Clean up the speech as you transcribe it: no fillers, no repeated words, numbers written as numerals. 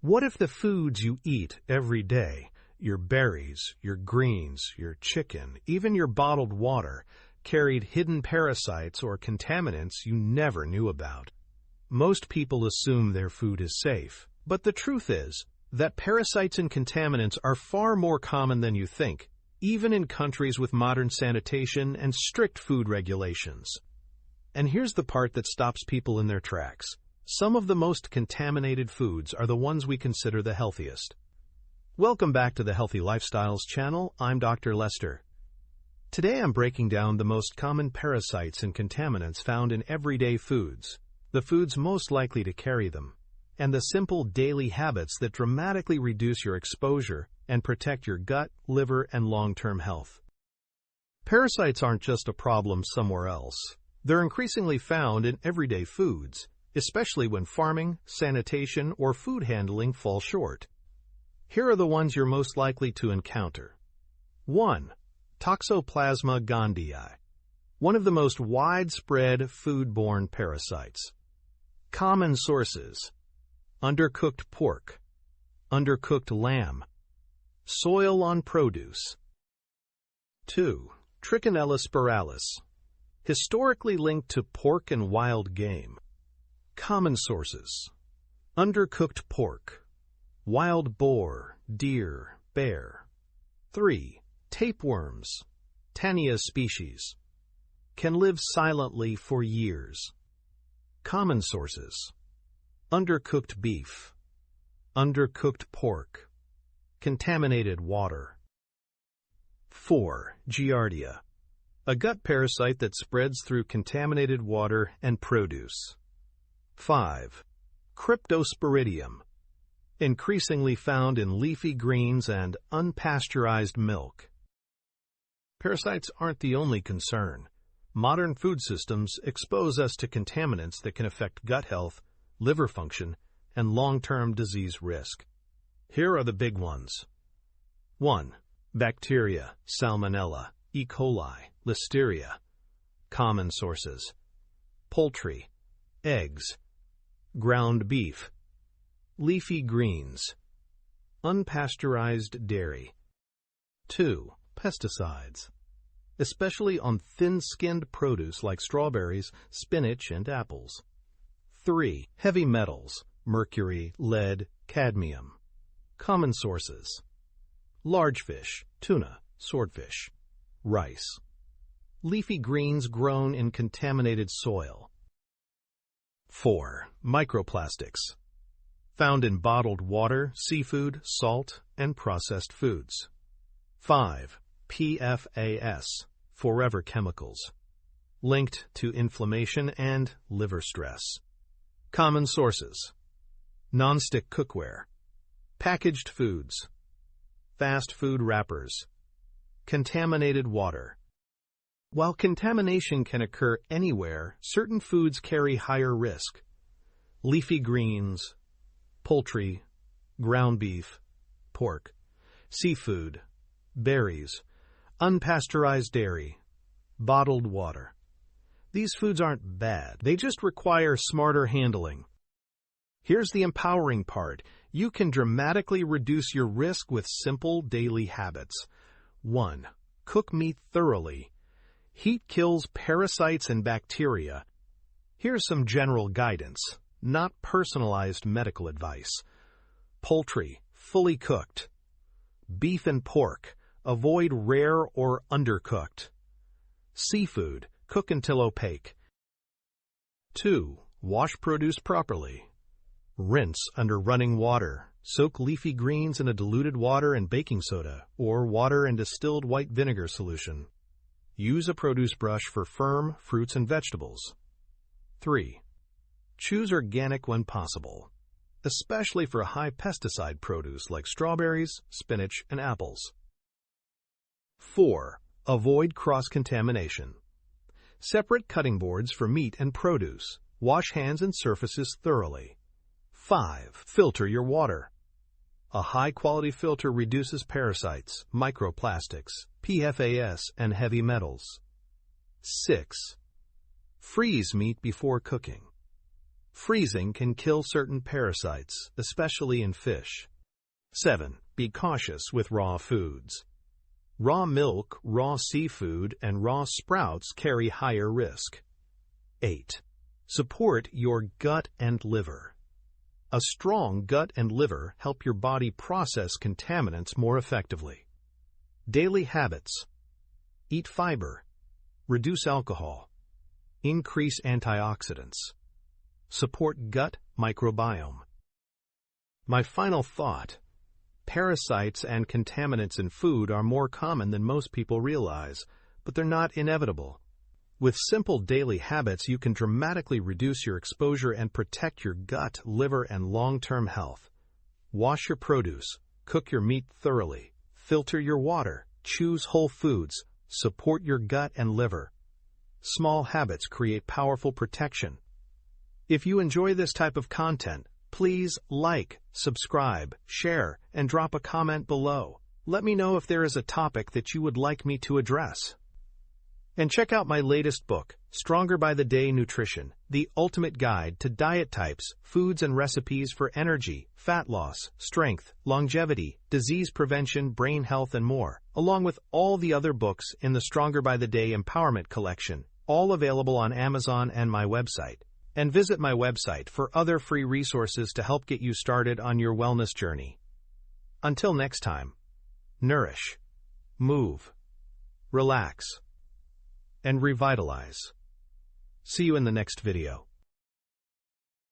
What if the foods you eat every day, your berries, your greens, your chicken, even your bottled water, carried hidden parasites or contaminants you never knew about? Most people assume their food is safe, but the truth is that parasites and contaminants are far more common than you think, even in countries with modern sanitation and strict food regulations. And here's the part that stops people in their tracks. Some of the most contaminated foods are the ones we consider the healthiest. Welcome back to the Healthy Lifestyles channel. I'm Dr. Lester. Today I'm breaking down the most common parasites and contaminants found in everyday foods, the foods most likely to carry them, and the simple daily habits that dramatically reduce your exposure and protect your gut, liver, and long-term health. Parasites aren't just a problem somewhere else. They're increasingly found in everyday foods, especially when farming, sanitation, or food handling fall short. Here are the ones you're most likely to encounter. 1. Toxoplasma gondii, one of the most widespread foodborne parasites. Common sources: undercooked pork, undercooked lamb, soil on produce. 2. Trichinella spiralis, historically linked to pork and wild game. Common sources: undercooked pork, wild boar, deer, bear. 3. Tapeworms, Tania species, can live silently for years. Common sources: undercooked beef, undercooked pork, contaminated water. 4. Giardia, a gut parasite that spreads through contaminated water and produce. 5. Cryptosporidium, increasingly found in leafy greens and unpasteurized milk. Parasites aren't the only concern. Modern food systems expose us to contaminants that can affect gut health, liver function, and long-term disease risk. Here are the big ones. 1. Bacteria, Salmonella, E. coli, Listeria. Common sources: poultry, eggs, ground beef, leafy greens, unpasteurized dairy. 2. Pesticides, especially on thin-skinned produce like strawberries, spinach, and apples. 3. Heavy metals, mercury, lead, cadmium. Common sources: large fish, tuna, swordfish, rice, leafy greens grown in contaminated soil. 4. Microplastics, found in bottled water, seafood, salt, and processed foods. 5. PFAS, forever chemicals, linked to inflammation and liver stress. Common sources: non-stick cookware, packaged foods, fast food wrappers, contaminated water. While contamination can occur anywhere, certain foods carry higher risk. Leafy greens, poultry, ground beef, pork, seafood, berries, unpasteurized dairy, bottled water. These foods aren't bad, they just require smarter handling. Here's the empowering part. You can dramatically reduce your risk with simple daily habits. 1. Cook meat thoroughly. Heat kills parasites and bacteria. Here's some general guidance, not personalized medical advice. Poultry, fully cooked. Beef and pork, avoid rare or undercooked. Seafood, cook until opaque. 2. Wash produce properly. Rinse under running water. Soak leafy greens in a diluted water and baking soda, or water and distilled white vinegar solution. Use a produce brush for firm fruits and vegetables. 3. Choose organic when possible, especially for high pesticide produce like strawberries, spinach, and apples. 4. Avoid cross-contamination. Separate cutting boards for meat and produce. Wash hands and surfaces thoroughly. 5. Filter your water. A high-quality filter reduces parasites, microplastics, PFAS, and heavy metals. 6. Freeze meat before cooking. Freezing can kill certain parasites, especially in fish. 7. Be cautious with raw foods. Raw milk, raw seafood, and raw sprouts carry higher risk. 8. Support your gut and liver. A strong gut and liver help your body process contaminants more effectively. Daily habits. Eat fiber. Reduce alcohol. Increase antioxidants. Support gut microbiome. My final thought. Parasites and contaminants in food are more common than most people realize, but they're not inevitable. With simple daily habits, you can dramatically reduce your exposure and protect your gut, liver, and long-term health. Wash your produce, cook your meat thoroughly, filter your water, choose whole foods, support your gut and liver. Small habits create powerful protection. If you enjoy this type of content, please like, subscribe, share, and drop a comment below. Let me know if there is a topic that you would like me to address. And check out my latest book, Stronger by the Day Nutrition, the ultimate guide to diet types, foods and recipes for energy, fat loss, strength, longevity, disease prevention, brain health, and more, along with all the other books in the Stronger by the Day Empowerment Collection, all available on Amazon and my website. And visit my website for other free resources to help get you started on your wellness journey. Until next time, nourish, move, relax, and revitalize. See you in the next video.